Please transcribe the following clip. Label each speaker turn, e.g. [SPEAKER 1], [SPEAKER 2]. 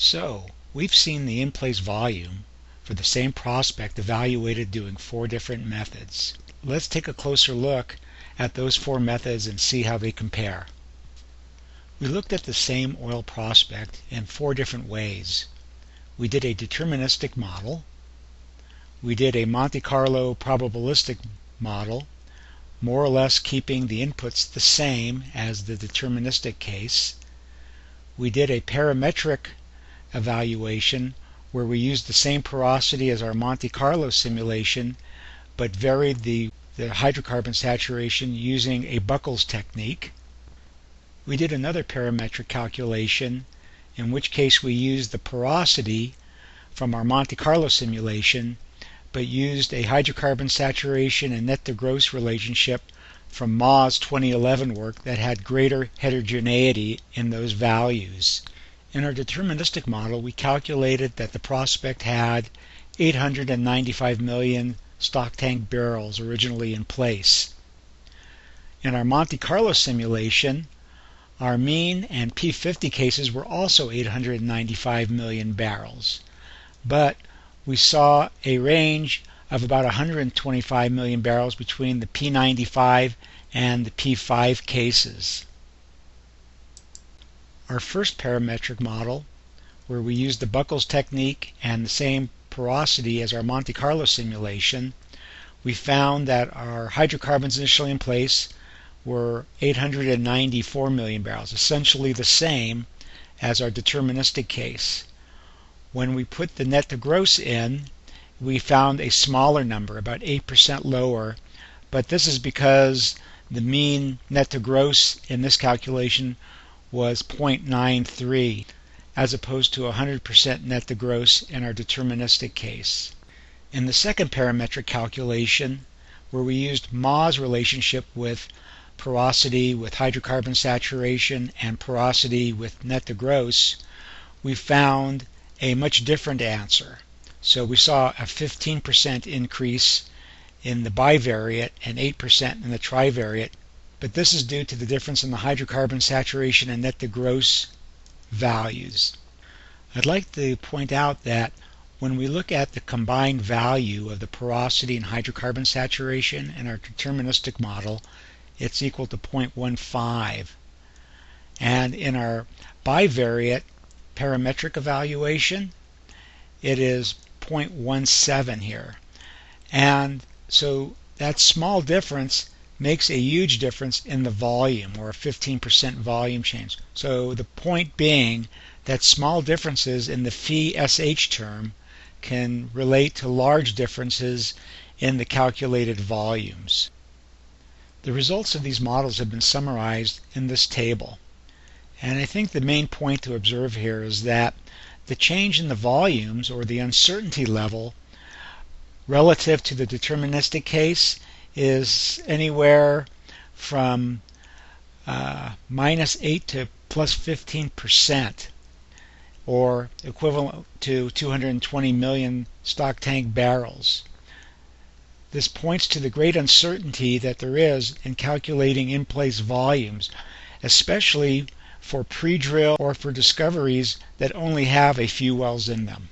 [SPEAKER 1] So, we've seen the in-place volume for the same prospect evaluated doing 4 different methods. Let's take a closer look at those 4 methods and see how they compare. We looked at the same oil prospect in 4 different ways. We did a deterministic model, we did a Monte Carlo probabilistic model, more or less keeping the inputs the same as the deterministic case. We did a parametric evaluation where we used the same porosity as our Monte Carlo simulation but varied the hydrocarbon saturation using a Buckles technique. We did another parametric calculation, in which case we used the porosity from our Monte Carlo simulation but used a hydrocarbon saturation and net to gross relationship from Ma's 2011 work that had greater heterogeneity in those values. In our deterministic model, we calculated that the prospect had 895 million stock tank barrels originally in place. In our Monte Carlo simulation, our mean and P50 cases were also 895 million barrels, but we saw a range of about 125 million barrels between the P95 and the P5 cases. Our first parametric model, where we used the Buckles technique and the same porosity as our Monte Carlo simulation, we found that our hydrocarbons initially in place were 894 million barrels, essentially the same as our deterministic case. When we put the net to gross in, we found a smaller number, about 8% lower, but this is because the mean net to gross in this calculation was 0.93 as opposed to 100% net to gross in our deterministic case. In the second parametric calculation, where we used Ma's relationship with porosity with hydrocarbon saturation and porosity with net to gross, we found a much different answer. So we saw a 15% increase in the bivariate and 8% in the trivariate, but this is due to the difference in the hydrocarbon saturation and net to gross values. I'd like to point out that when we look at the combined value of the porosity and hydrocarbon saturation in our deterministic model, it's equal to 0.15. And in our bivariate parametric evaluation, it is 0.17 here. And so that small difference makes a huge difference in the volume, or a 15% volume change. So the point being that small differences in the phi-sh term can relate to large differences in the calculated volumes. The results of these models have been summarized in this table. And I think the main point to observe here is that the change in the volumes, or the uncertainty level, relative to the deterministic case is anywhere from -8 to +15%, or equivalent to 220 million stock tank barrels. This points to the great uncertainty that there is in calculating in-place volumes, especially for pre-drill or for discoveries that only have a few wells in them.